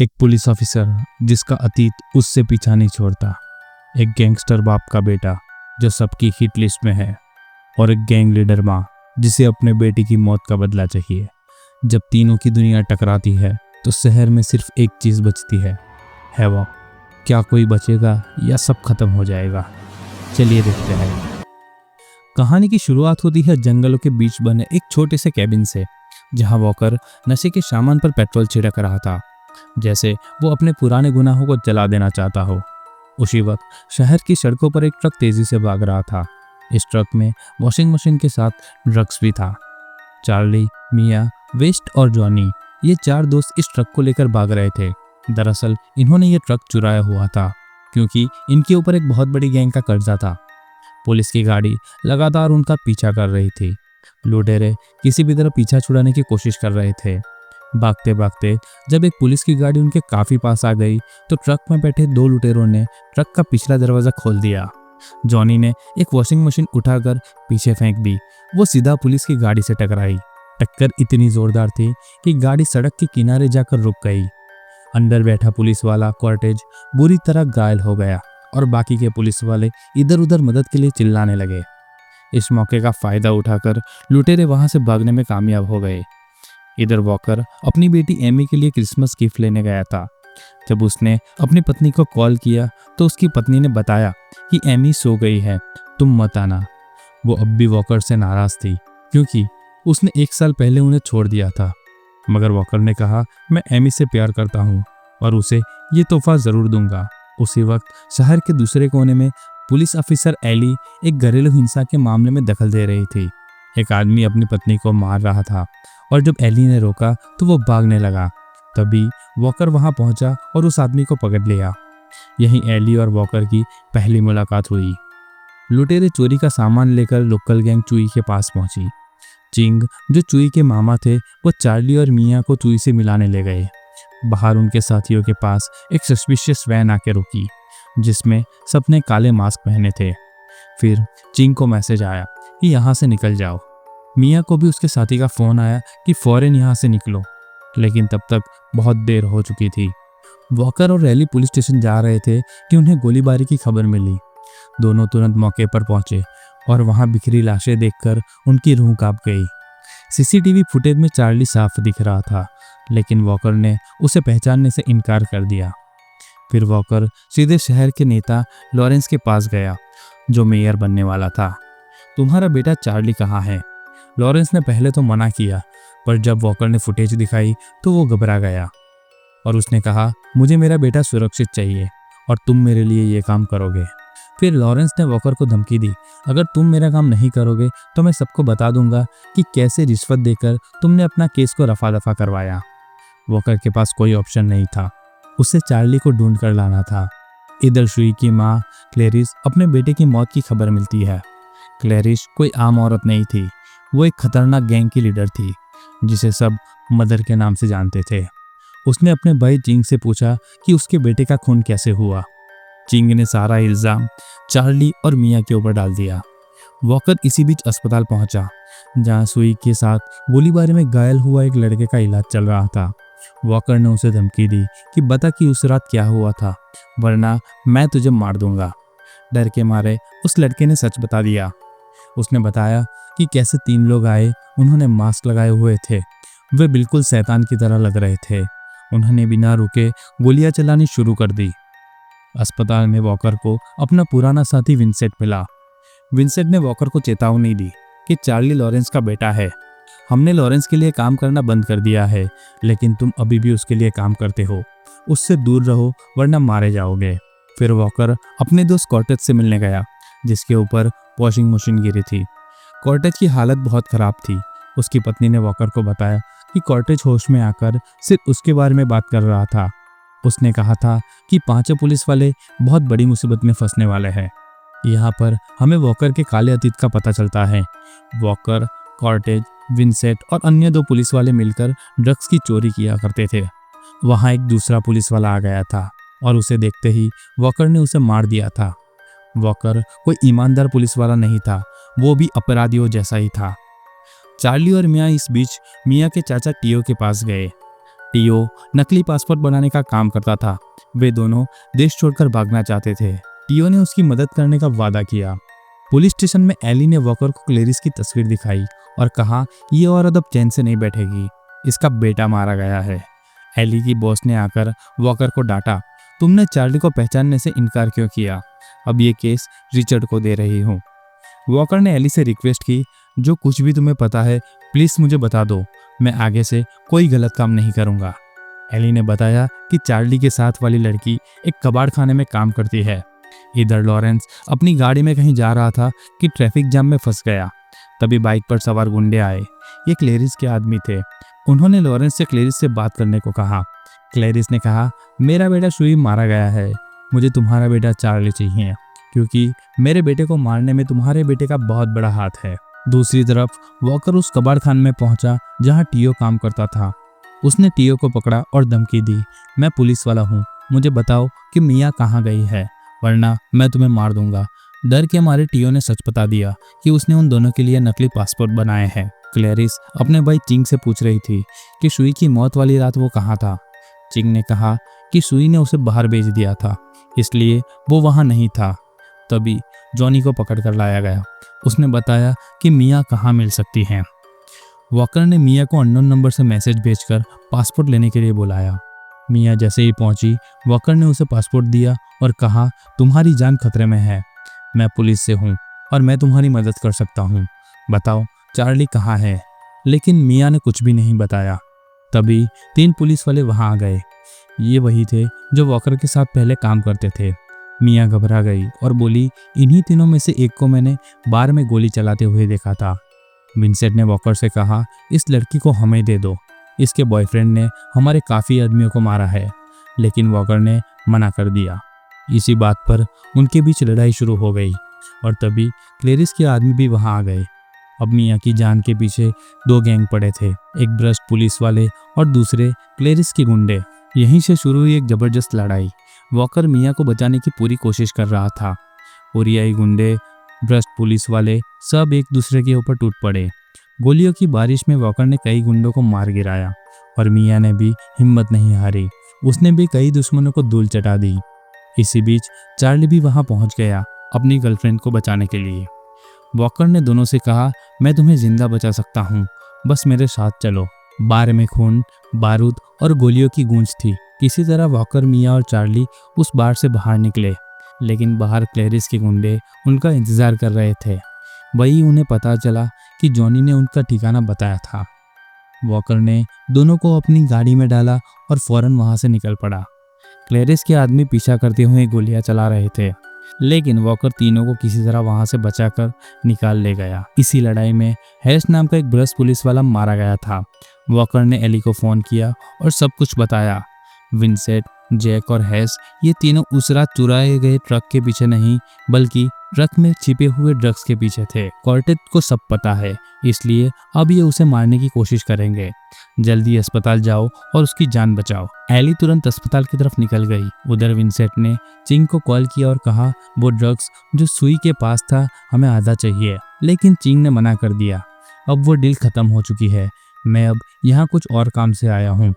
एक police officer जिसका अतीत उससे पीछा नहीं छोड़ता, एक गैंगस्टर बाप का बेटा जो सबकी हिट लिस्ट में है, और एक गैंग लीडर माँ जिसे अपने बेटी की मौत का बदला चाहिए। जब तीनों की दुनिया टकराती है तो शहर में सिर्फ एक चीज़ बचती है वो। क्या कोई बचेगा या सब खत्म हो जाएगा? चलिए देखते हैं। कहानी की शुरुआत होती है जंगलों के बीच बने एक छोटे से कैबिन से, जहां वॉकर नशे के सामान पर पेट्रोल छिड़क रहा था, जैसे वो अपने पुराने गुनाहों को जला देना चाहता हो। उसी वक्त शहर की सड़कों पर एक ट्रक तेजी से भाग रहा था। इस ट्रक में वॉशिंग मशीन के साथ ड्रग्स भी था। चार्ली, मिया, वेस्ट और जॉनी, ये चार दोस्त इस ट्रक को लेकर भाग रहे थे। दरअसल इन्होंने ये ट्रक चुराया हुआ था क्योंकि इनके ऊपर एक बहुत बड़ी गैंग का कर्जा था। पुलिस की गाड़ी लगातार उनका पीछा कर रही थी। लुटेरे किसी भी तरह पीछा छुड़ाने की कोशिश कर रहे थे। भागते भागते जब एक पुलिस की गाड़ी उनके काफी पास आ गई तो ट्रक में बैठे दो लुटेरों ने ट्रक का पिछला दरवाजा खोल दिया। जॉनी ने एक वॉशिंग मशीन उठाकर पीछे फेंक दी। वो सीधा पुलिस की गाड़ी से टकराई। टक्कर इतनी जोरदार थी कि गाड़ी सड़क के किनारे जाकर रुक गई। अंदर बैठा पुलिस वाला कॉर्टेज बुरी तरह घायल हो गया और बाकी के पुलिस वाले इधर उधर मदद के लिए चिल्लाने लगे। इस मौके का फायदा उठाकर लुटेरे वहां से भागने में कामयाब हो गए। इधर वॉकर अपनी बेटी एमी के लिए क्रिसमस गिफ्ट लेने गया था। जब उसने अपनी पत्नी को कॉल किया तो उसकी पत्नी ने बताया कि एमी सो गई है, तुम मत आना। वो अब भी वॉकर से नाराज थी क्योंकि उसने 1 साल पहले उन्हें छोड़ दिया था। मगर वॉकर ने कहा, मैं एमी से प्यार करता हूँ और उसे ये तोहफा जरूर दूंगा। उसी वक्त शहर के दूसरे कोने में पुलिस ऑफिसर एली एक घरेलू हिंसा के मामले में दखल दे रही थी। एक आदमी अपनी पत्नी को मार रहा था और जब एली ने रोका तो वो भागने लगा। तभी वॉकर वहां पहुंचा और उस आदमी को पकड़ लिया। यहीं एली और वॉकर की पहली मुलाकात हुई। लुटेरे चोरी का सामान लेकर लोकल गैंग चुई के पास पहुंची। चिंग, जो चुई के मामा थे, वो चार्ली और मिया को चुई से मिलाने ले गए। बाहर उनके साथियों के पास एक सस्पिशियस वैन आके रुकी जिसमें सबने काले मास्क पहने थे। फिर चिंग को मैसेज आया कि यहाँ से निकल जाओ। मिया को भी उसके साथी का फोन आया कि फौरन यहाँ से निकलो, लेकिन तब तक बहुत देर हो चुकी थी। वॉकर और रैली पुलिस स्टेशन जा रहे थे कि उन्हें गोलीबारी की खबर मिली। दोनों तुरंत मौके पर पहुंचे और वहां बिखरी लाशें देखकर उनकी रूह कांप गई। सीसीटीवी फुटेज में चार्ली साफ दिख रहा था, लेकिन वॉकर ने उसे पहचानने से इनकार कर दिया। फिर वॉकर सीधे शहर के नेता लॉरेंस के पास गया, जो मेयर बनने वाला था। तुम्हारा बेटा चार्ली कहाँ है? लॉरेंस ने पहले तो मना किया, पर जब वॉकर ने फुटेज दिखाई तो वो घबरा गया और उसने कहा, मुझे मेरा बेटा सुरक्षित चाहिए और तुम मेरे लिए ये काम करोगे। फिर लॉरेंस ने वॉकर को धमकी दी, अगर तुम मेरा काम नहीं करोगे तो मैं सबको बता दूंगा कि कैसे रिश्वत देकर तुमने अपना केस को रफा दफा करवाया। वॉकर के पास कोई ऑप्शन नहीं था, उसे चार्ली को ढूंढ कर लाना था। इधर शुई की माँ क्लेरिस अपने बेटे की मौत की खबर मिलती है। क्लेरिस कोई आम औरत नहीं थी, वो एक खतरनाक गैंग की लीडर थी जिसे सब मदर के नाम से जानते थे। उसने अपने भाई चिंग से पूछा कि उसके बेटे का खून कैसे हुआ। चिंग ने सारा इल्जाम चार्ली और मिया के ऊपर डाल दिया। वॉकर इसी बीच अस्पताल पहुंचा, जहां सुई के साथ गोलीबारी में घायल हुआ एक लड़के का इलाज चल रहा था। वॉकर ने उसे धमकी दी कि बता कि उस रात क्या हुआ था, वरना मैं तुझे मार दूंगा। डर के मारे उस लड़के ने सच बता दिया। उसने बताया कि कैसे 3 लोग आए, उन्होंने मास्क लगाए हुए थे, वे बिल्कुल शैतान की तरह लग रहे थे। उन्होंने बिना रुके गोलियां चलानी शुरू कर दी। अस्पताल में वॉकर को अपना पुराना साथी विंसेंट मिला। विंसेंट ने वॉकर को चेतावनी दी कि चार्ली लॉरेंस का बेटा है, हमने लॉरेंस के लिए काम करना बंद कर दिया है, लेकिन तुम अभी भी उसके लिए काम करते हो, उससे दूर रहो वरना मारे जाओगे। फिर वॉकर अपने दोस्त कॉर्टेज से मिलने गया, जिसके ऊपर वॉशिंग मशीन गिरी थी। कॉर्टेज की हालत बहुत खराब थी। उसकी पत्नी ने वॉकर को बताया कि कॉर्टेज होश में आकर सिर्फ उसके बारे में बात कर रहा था। उसने कहा था कि 5 पुलिस वाले बहुत बड़ी मुसीबत में फंसने वाले हैं। यहाँ पर हमें वॉकर के काले अतीत का पता चलता है। वॉकर, कॉर्टेज, विंसेंट और अन्य 2 पुलिस वाले मिलकर ड्रग्स की चोरी किया करते थे। वहाँ एक दूसरा पुलिस वाला आ गया था और उसे देखते ही वॉकर ने उसे मार दिया था। वॉकर कोई ईमानदार पुलिस वाला नहीं था, वो भी अपराधियों जैसा ही था। चार्ली और मिया इस बीच मिया के चाचा टियो के पास गए। टियो नकली पासपोर्ट बनाने का काम करता था। वे दोनों देश छोड़कर भागना चाहते थे। टियो ने उसकी मदद करने का वादा किया। पुलिस स्टेशन में एली ने वॉकर को क्लेरिस की तस्वीर दिखाई और कहा, ये औरत अब चैन से नहीं बैठेगी, इसका बेटा मारा गया है। एली की बॉस ने आकर वॉकर को डांटा, तुमने चार्ली को पहचानने से इनकार क्यों किया? अब ये केस रिचर्ड को दे रही हूँ। वॉकर ने एली से रिक्वेस्ट की, जो कुछ भी तुम्हें पता है प्लीज मुझे बता दो, मैं आगे से कोई गलत काम नहीं करूँगा। एली ने बताया कि चार्ली के साथ वाली लड़की एक कबाड़ खाने में काम करती है। इधर लॉरेंस अपनी गाड़ी में कहीं जा रहा था कि ट्रैफिक जाम में फंस गया। तभी बाइक पर सवार गुंडे आए। ये क्लेरिस के आदमी थे। उन्होंने लॉरेंस से क्लेरिस से बात करने को कहा। क्लेरिस ने कहा, मेरा बेटा शुई मारा गया है, मुझे तुम्हारा बेटा चार्ली चाहिए, क्योंकि मेरे बेटे को मारने में तुम्हारे बेटे का बहुत बड़ा हाथ है। दूसरी तरफ वॉकर उस कबाड़ खान में पहुंचा जहां टियो काम करता था। उसने टियो को पकड़ा और धमकी दी, मैं पुलिस वाला हूँ, मुझे बताओ कि मिया कहाँ गई है, वरना मैं तुम्हें मार दूंगा। डर के मारे टियो ने सच बता दिया कि उसने उन दोनों के लिए नकली पासपोर्ट बनाए हैं। क्लेरिस अपने भाई चिंग से पूछ रही थी कि शुई की मौत वाली रात वो कहाँ था। चिंग ने कहा कि शुई ने उसे बाहर भेज दिया था, इसलिए वो वहाँ नहीं था। तभी जॉनी को पकड़ कर लाया गया। उसने बताया कि मिया कहाँ मिल सकती हैं। वॉकर ने मिया को अननोन नंबर से मैसेज भेजकर पासपोर्ट लेने के लिए बुलाया। मिया जैसे ही पहुंची, वॉकर ने उसे पासपोर्ट दिया और कहा, तुम्हारी जान खतरे में है, मैं पुलिस से हूँ और मैं तुम्हारी मदद कर सकता हूँ, बताओ चार्ली कहाँ है। लेकिन मिया ने कुछ भी नहीं बताया। तभी 3 पुलिस वाले वहां आ गए। ये वही थे जो वॉकर के साथ पहले काम करते थे। मिया घबरा गई और बोली, इन्हीं तीनों में से एक को मैंने बार में गोली चलाते हुए देखा था। विंसेंट ने वॉकर से कहा, इस लड़की को हमें दे दो, इसके बॉयफ्रेंड ने हमारे काफ़ी आदमियों को मारा है। लेकिन वॉकर ने मना कर दिया। इसी बात पर उनके बीच लड़ाई शुरू हो गई और तभी क्लेरिस के आदमी भी वहां आ गए। अब मिया की जान के पीछे 2 गैंग पड़े थे, एक भ्रष्ट पुलिस वाले और दूसरे क्लेरिस के गुंडे। यहीं से शुरू हुई एक जबरदस्त लड़ाई। वॉकर मिया को बचाने की पूरी कोशिश कर रहा था। ओरियाई गुंडे, भ्रष्ट पुलिस वाले सब एक दूसरे के ऊपर टूट पड़े। गोलियों की बारिश में वॉकर ने कई गुंडों को मार गिराया और मिया ने भी हिम्मत नहीं हारी। उसने भी कई दुश्मनों को धूल चटा दी। इसी बीच चार्ली भी वहां पहुंच गया अपनी गर्लफ्रेंड को बचाने के लिए। वॉकर ने दोनों से कहा, मैं तुम्हें जिंदा बचा सकता हूँ, बस मेरे साथ चलो। बार में खून, बारूद और गोलियों की गूंज थी। किसी तरह वॉकर, मिया और चार्ली उस बार से बाहर निकले, लेकिन बाहर क्लेरिस के गुंडे उनका इंतजार कर रहे थे। वही उन्हें पता चला कि जॉनी ने उनका ठिकाना बताया था। वॉकर ने दोनों को अपनी गाड़ी में डाला और फौरन वहां से निकल पड़ा। क्लेरिस के आदमी पीछा करते हुए गोलियां चला रहे थे, लेकिन वॉकर तीनों को किसी तरह वहां से बचाकर निकाल ले गया। इसी लड़ाई में हैस नाम का एक भ्रष्ट पुलिस वाला मारा गया था। वॉकर ने एली को फोन किया और सब कुछ बताया। विंसेंट, जैक और हैस ये तीनों उस रात चुराए गए ट्रक के पीछे नहीं, बल्कि ट्रक में छिपे हुए ड्रग्स के पीछे थे। कॉर्टेज को सब पता है, इसलिए अब ये उसे मारने की कोशिश करेंगे। जल्दी अस्पताल जाओ और उसकी जान बचाओ। एली तुरंत अस्पताल की तरफ निकल गई। उधर विंसेंट ने चिंग को कॉल किया और कहा, वो ड्रग्स जो सुई के पास था हमें आधा चाहिए। लेकिन चिंग ने मना कर दिया, अब वो डील खत्म हो चुकी है, मैं अब यहाँ कुछ और काम से आया हूँ।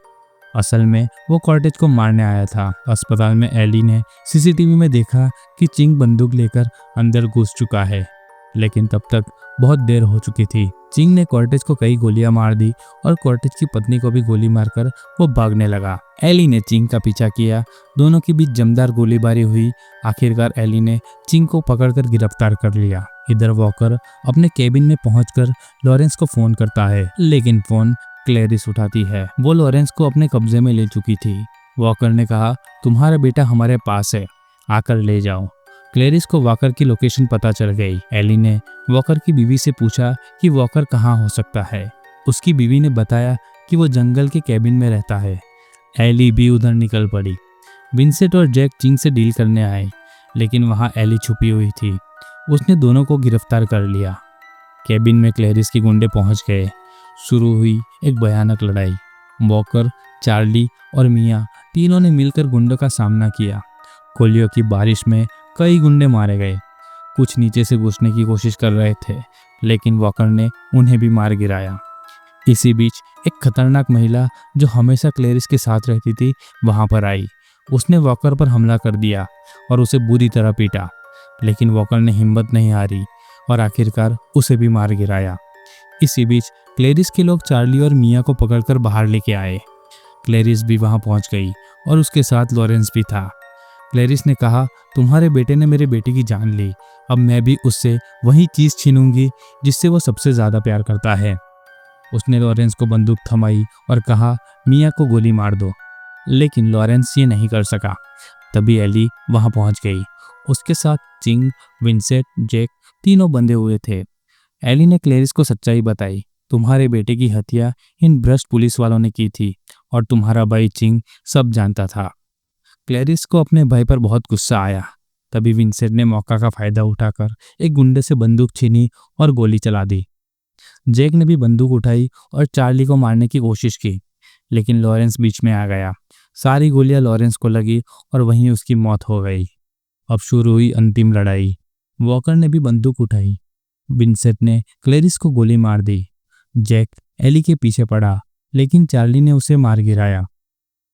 असल में वो कॉर्टेज को मारने आया था। अस्पताल में एली ने सीसीटीवी में देखा कि चिंग बंदूक लेकर अंदर घुस चुका है, लेकिन तब तक बहुत देर हो चुकी थी। चिंग ने कॉर्टेज को कई गोलियां मार दी और कॉर्टेज की पत्नी को भी गोली मारकर वो भागने लगा। एली ने चिंग का पीछा किया, दोनों के बीच जमदार गोलीबारी हुई। आखिरकार एली ने चिंग को पकड़कर गिरफ्तार कर लिया। इधर वॉकर अपने केबिन में पहुंचकर लॉरेंस को फोन करता है, लेकिन फोन क्लेरिस उठाती है। वो लॉरेंस को अपने कब्जे में ले चुकी थी। वॉकर ने कहा, तुम्हारा बेटा हमारे पास है, आकर ले जाओ। क्लेरिस को वॉकर की लोकेशन पता चल गई। एली ने वॉकर की बीवी से पूछा कि वॉकर कहाँ हो सकता है। उसकी बीवी ने बताया कि वो जंगल के केबिन में रहता है। एली भी उधर निकल पड़ी। विंसेंट और जैक चिंग से डील करने आए, लेकिन वहाँ एली छुपी हुई थी। उसने दोनों को गिरफ्तार कर लिया। केबिन में क्लेरिस के गुंडे पहुंच गए। शुरू हुई एक भयानक लड़ाई। वॉकर, चार्ली और मिया तीनों ने मिलकर गुंडों का सामना किया। गोलियों की बारिश में कई गुंडे मारे गए। कुछ नीचे से घुसने की कोशिश कर रहे थे, लेकिन वॉकर ने उन्हें भी मार गिराया। इसी बीच एक खतरनाक महिला जो हमेशा क्लेरिस के साथ रहती थी वहां पर आई। उसने वॉकर पर हमला कर दिया और उसे बुरी तरह पीटा, लेकिन वॉकर ने हिम्मत नहीं हारी और आखिरकार उसे भी मार गिराया। इसी बीच क्लेरिस के लोग चार्ली और मिया को पकड़कर बाहर लेके आए। क्लेरिस भी वहां पहुंच गई और उसके साथ लॉरेंस भी था। क्लेरिस ने कहा, तुम्हारे बेटे ने मेरे बेटे की जान ली, अब मैं भी उससे वही चीज छीनूंगी जिससे वो सबसे ज्यादा प्यार करता है। उसने लॉरेंस को बंदूक थमाई और कहा, मिया को गोली मार दो, लेकिन लॉरेंस ये नहीं कर सका। तभी एली वहां पहुंच गई। उसके साथ चिंग, विंसेंट, जैक तीनों बंधे हुए थे। एली ने क्लेरिस को सच्चाई बताई, तुम्हारे बेटे की हत्या इन भ्रष्ट पुलिस वालों ने की थी और तुम्हारा भाई चिंग सब जानता था। क्लेरिस को अपने भाई पर बहुत गुस्सा आया। तभी विंसेंट ने मौका का फायदा उठाकर एक गुंडे से बंदूक छीनी और गोली चला दी। जैक ने भी बंदूक उठाई और चार्ली को मारने की कोशिश की, लेकिन लॉरेंस बीच में आ गया। सारी गोलियां लॉरेंस को लगी और वहीं उसकी मौत हो गई। अब शुरू हुई अंतिम लड़ाई। वॉकर ने भी बंदूक उठाई। विंसेंट ने क्लेरिस को गोली मार दी। जैक एली के पीछे पड़ा, लेकिन चार्ली ने उसे मार गिराया।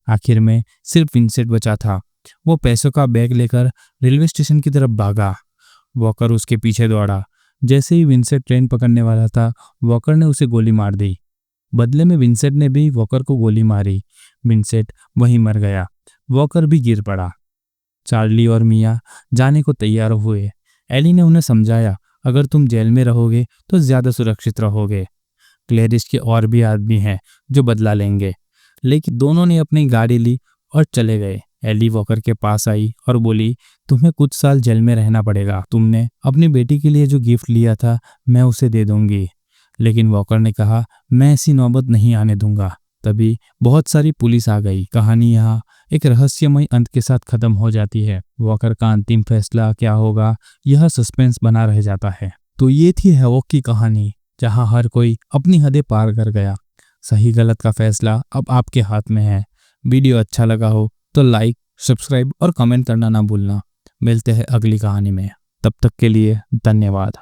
आखिर में सिर्फ विंसेंट बचा था। वो पैसों का बैग लेकर रेलवे स्टेशन की तरफ भागा। वॉकर उसके पीछे दौड़ा। जैसे ही विंसेंट ट्रेन पकड़ने वाला था, वॉकर ने उसे गोली मार दी। बदले में विंसेंट ने भी वॉकर को गोली मारी। विंसेंट वहीं मर गया। वॉकर भी गिर पड़ा। चार्ली और मिया जाने को तैयार हुए। एली ने उन्हें समझाया, अगर तुम जेल में रहोगे तो ज्यादा सुरक्षित रहोगे। क्लेरिस के और भी आदमी हैं जो बदला लेंगे। लेकिन दोनों ने अपनी गाड़ी ली और चले गए। एली वॉकर के पास आई और बोली, तुम्हें कुछ साल जेल में रहना पड़ेगा। तुमने अपनी बेटी के लिए जो गिफ्ट लिया था मैं उसे दे दूंगी। लेकिन वॉकर ने कहा, मैं ऐसी नौबत नहीं आने दूंगा। तभी बहुत सारी पुलिस आ गई। कहानी यहाँ एक रहस्यमय अंत के साथ खत्म हो जाती है। वॉकर का अंतिम फैसला क्या होगा, यह सस्पेंस बना रह जाता है। तो ये थी हैवॉक की कहानी, जहाँ हर कोई अपनी हदें पार कर गया। सही गलत का फैसला अब आपके हाथ में है। वीडियो अच्छा लगा हो तो लाइक, सब्सक्राइब और कमेंट करना ना भूलना। मिलते हैं अगली कहानी में। तब तक के लिए धन्यवाद।